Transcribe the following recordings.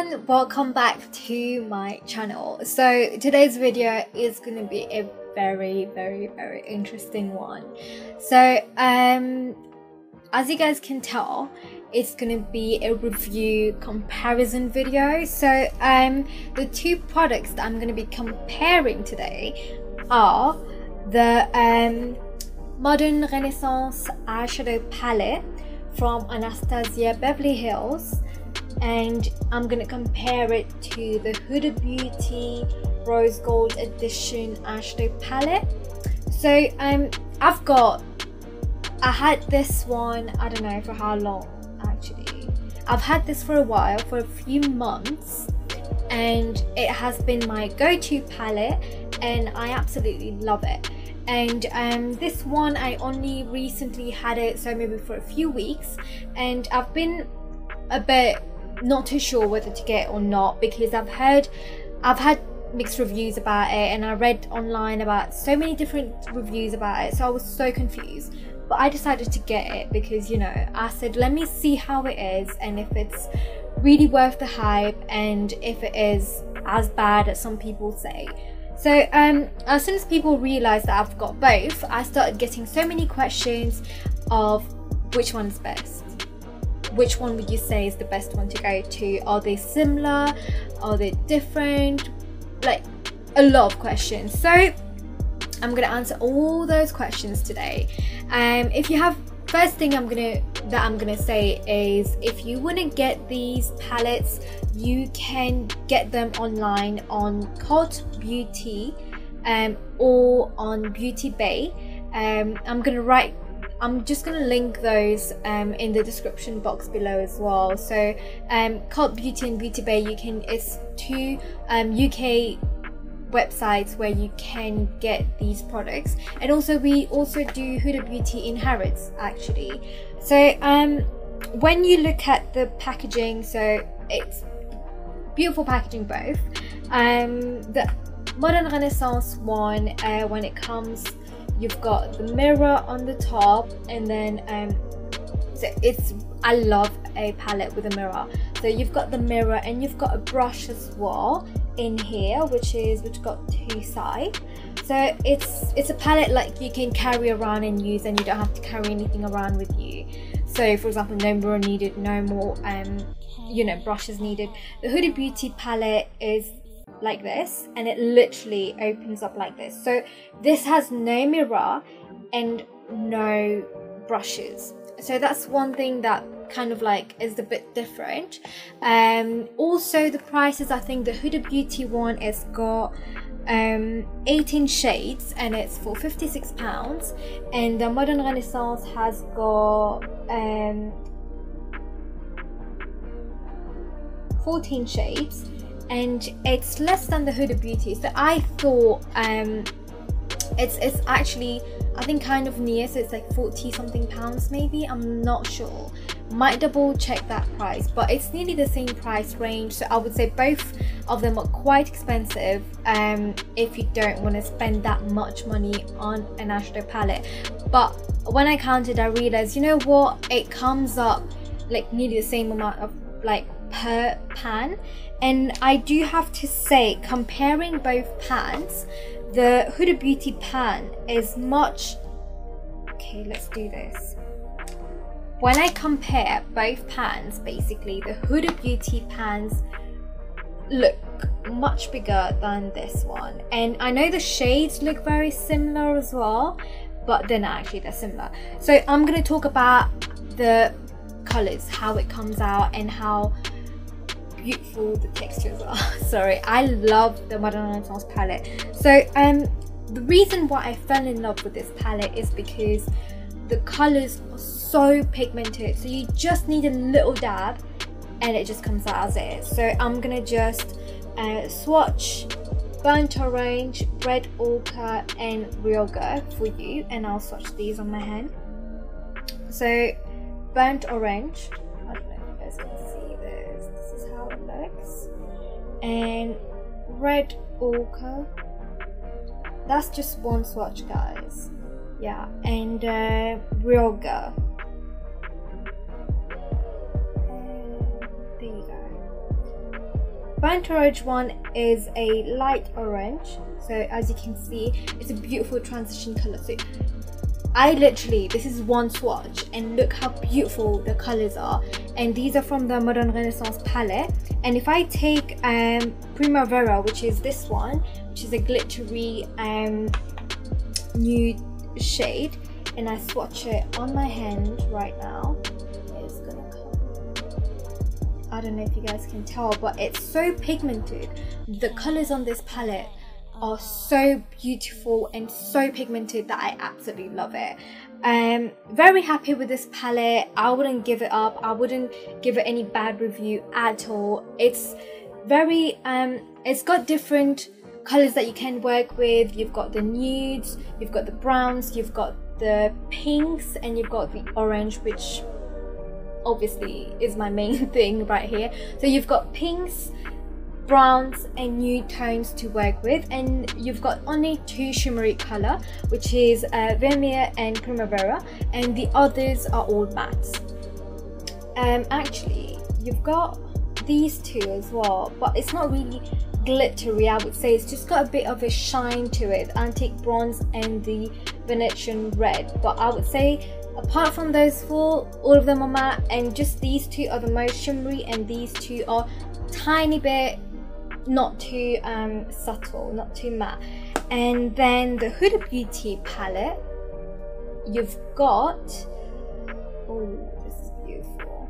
everyone, welcome back to my channel. So today's video is going to be a very interesting one. So as you guys can tell, it's going to be a review comparison video. So the two products that I'm going to be comparing today are the Modern Renaissance eyeshadow palette from Anastasia Beverly Hills, and I'm gonna compare it to the Huda Beauty Rose Gold Edition eyeshadow palette. So I had this one, I don't know for how long actually. I've had this for a while, for a few months, and it has been my go-to palette and I absolutely love it. And this one I only recently had it, so maybe for a few weeks, and I've been a bit not too sure whether to get it or not, because I've had mixed reviews about it, and I read online about so many different reviews about it, so I was so confused. But I decided to get it because, you know, I said let me see how it is and if it's really worth the hype and if it is as bad as some people say. So as soon as people realized that I've got both, I started getting so many questions of which one's best. Which one would you say is the best one to go to? Are they similar? Are they different? Like a lot of questions. So I'm gonna answer all those questions today. If you have, first thing I'm gonna say is, if you want to get these palettes, you can get them online on Cult Beauty or on Beauty Bay. I'm just gonna link those in the description box below as well. So Cult Beauty and Beauty Bay, it's two UK websites where you can get these products, and also we also do Huda Beauty in Harrods actually. So when you look at the packaging, so it's beautiful packaging both. The Modern Renaissance one, when it comes, you've got the mirror on the top, and then I love a palette with a mirror. So you've got the mirror and you've got a brush as well in here, which got two sides. So it's a palette like you can carry around and use, and you don't have to carry anything around with you. So for example, no mirror needed, no more you know, brushes needed. The Huda Beauty palette is like this, and it literally opens up like this. So this has no mirror and no brushes, so that's one thing that kind of like is a bit different. Also the prices, I think the Huda Beauty one has got 18 shades and it's for £56, and the Modern Renaissance has got 14 shades and it's less than the Huda Beauty. So I thought it's actually, I think, kind of near, so it's like 40 something pounds maybe, I'm not sure, might double check that price, but it's nearly the same price range. So I would say both of them are quite expensive if you don't want to spend that much money on an eyeshadow palette. But when I counted, I realized, you know what, it comes up like nearly the same amount of like per pan. And I do have to say, comparing both pans, the Huda Beauty pan is much, okay, let's do this. When I compare both pans, basically the Huda Beauty pans look much bigger than this one, and I know the shades look very similar as well, but they're not actually, they're similar. So I'm going to talk about the colors, how it comes out and how beautiful the textures are. Sorry, I love the Modern Renaissance palette. So the reason why I fell in love with this palette is because the colors are so pigmented, so you just need a little dab and it just comes out as it is. So I'm gonna just swatch burnt orange, red ochre and ryoga for you, and I'll swatch these on my hand. So burnt orange, I don't know if you guys can see this, this is how it looks, and red ochre, that's just one swatch guys, yeah, and ryoga, and there you go. burnt orange one is a light orange, so as you can see it's a beautiful transition color. So I literally, this is one swatch and look how beautiful the colors are, and these are from the Modern Renaissance palette. And if I take Primavera, which is this one, which is a glittery nude shade, and I swatch it on my hand right now, it's gonna come, I don't know if you guys can tell, but it's so pigmented. The colors on this palette are so beautiful and so pigmented that I absolutely love it. Very happy with this palette. I wouldn't give it up. I wouldn't give it any bad review at all. It's very it's got different colors that you can work with. You've got the nudes, you've got the browns, you've got the pinks, and you've got the orange, which obviously is my main thing right here. So you've got pinks, browns and nude tones to work with, and you've got only two shimmery color, which is Vermeer and Primavera, and the others are all mattes. Actually you've got these two as well, but it's not really glittery. I would say it's just got a bit of a shine to it, antique bronze and the Venetian red. But I would say apart from those four, all of them are matte, and just these two are the most shimmery, and these two are tiny bit not too subtle, not too matte. And then the Huda Beauty palette, you've got, oh, this is beautiful,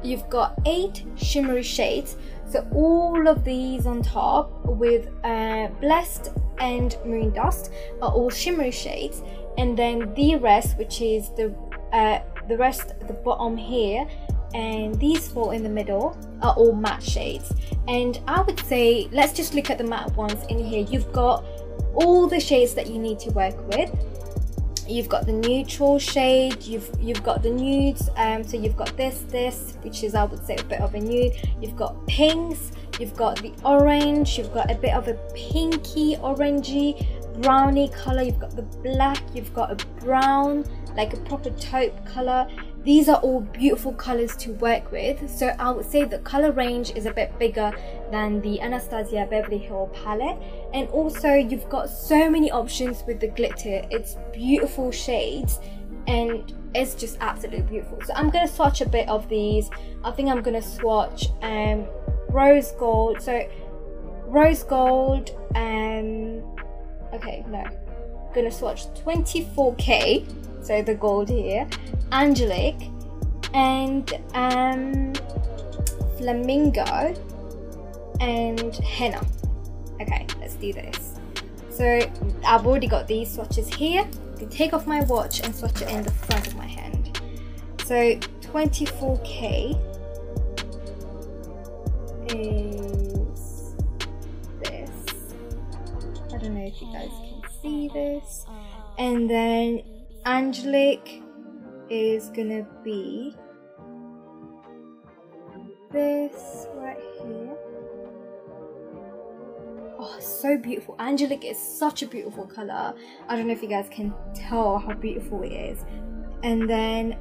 you've got 8 shimmery shades. So all of these on top with Blessed and Moon Dust are all shimmery shades, and then the rest, which is the rest at the bottom here, and these 4 in the middle are all matte shades. And I would say let's just look at the matte ones in here. You've got all the shades that you need to work with. You've got the neutral shade, you've got the nudes, so you've got this which is, I would say, a bit of a nude. You've got pinks, you've got the orange, you've got a bit of a pinky orangey brownie color, you've got the black, you've got a brown, like a proper taupe color. These are all beautiful colors to work with. So I would say the color range is a bit bigger than the Anastasia Beverly Hills palette, and also you've got so many options with the glitter. It's beautiful shades and it's just absolutely beautiful. So I'm gonna swatch a bit of these. I think I'm gonna swatch rose gold. So rose gold, okay, no, I'm gonna swatch 24K, so the gold here, Angelic, and Flamingo, and Henna. Okay, let's do this. So I've already got these swatches here. I can take off my watch and swatch it in the front of my hand. So 24K is this. I don't know if you guys can see this. And then Angelic is gonna be this right here. Oh, so beautiful. Angelic is such a beautiful color. I don't know if you guys can tell how beautiful it is. And then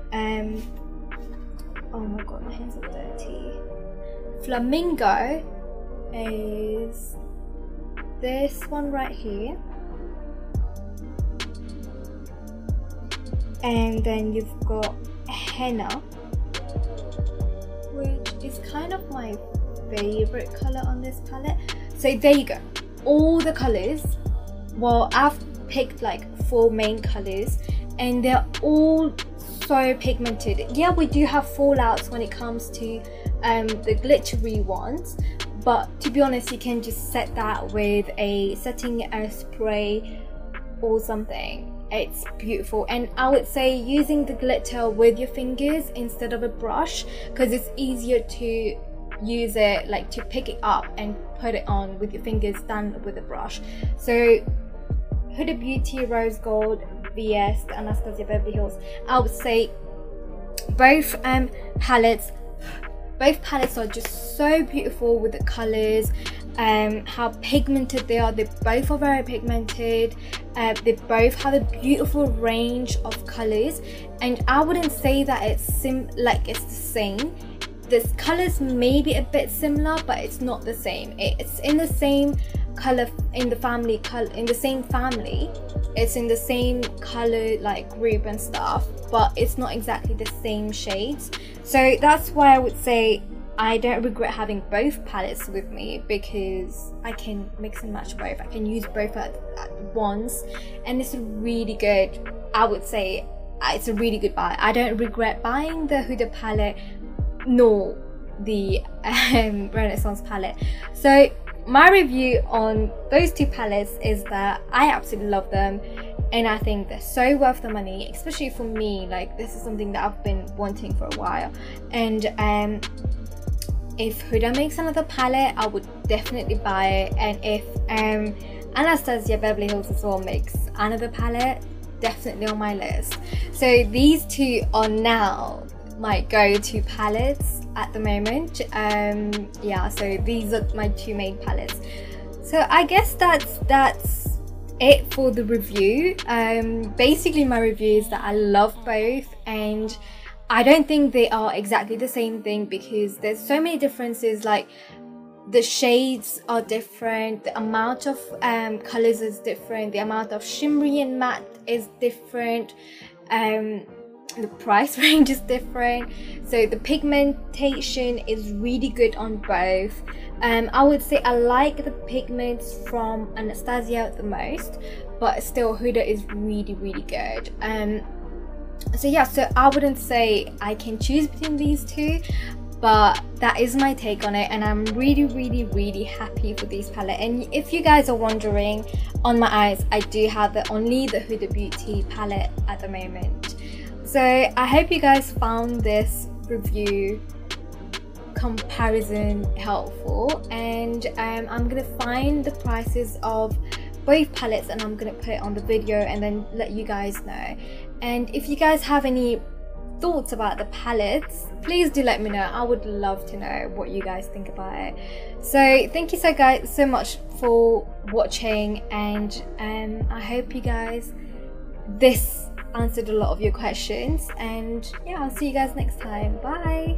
oh my god, my hands are dirty. Flamingo is this one right here. And then you've got Henna, which is kind of my favorite color on this palette. So there you go, all the colors. Well, I've picked like 4 main colors and they're all so pigmented. Yeah, we do have fallouts when it comes to the glittery ones, but to be honest, you can just set that with a setting spray or something. It's beautiful. And I would say using the glitter with your fingers instead of a brush, because it's easier to use it, like to pick it up and put it on with your fingers than with a brush. So Huda Beauty Rose Gold vs the Anastasia Beverly Hills, I would say both palettes are just so beautiful with the colors, how pigmented they are. They both are very pigmented. They both have a beautiful range of colors, and I wouldn't say that it's the same. this colors may be a bit similar, but it's not the same. It's in the same color, in the same family, it's in the same color like group and stuff, but it's not exactly the same shades. So that's why I would say I don't regret having both palettes with me, because I can mix and match both. I can use both at once, and it's really good. I would say it's a really good buy. I don't regret buying the Huda palette nor the Renaissance palette. So my review on those two palettes is that I absolutely love them, and I think they're so worth the money, especially for me. Like, this is something that I've been wanting for a while, and if Huda makes another palette, I would definitely buy it. And if Anastasia Beverly Hills as well makes another palette, definitely on my list. So these two are now my go-to palettes at the moment. Yeah, so these are my two main palettes. So I guess that's it for the review. Basically my review is that I love both, and I don't think they are exactly the same thing, because there's so many differences. Like, the shades are different, the amount of colors is different, the amount of shimmery and matte is different, the price range is different, so the pigmentation is really good on both. I would say I like the pigments from Anastasia the most, but still Huda is really good. So yeah, so I wouldn't say I can choose between these two, but that is my take on it, and I'm really happy for this palette. And if you guys are wondering, on my eyes I do have only the Huda Beauty palette at the moment. So I hope you guys found this review comparison helpful, and I'm gonna find the prices of both palettes and I'm gonna put it on the video and then let you guys know. And if you guys have any thoughts about the palettes, please do let me know. I would love to know what you guys think about it. So thank you so much for watching, and I hope you guys this answered a lot of your questions, and yeah, I'll see you guys next time. Bye.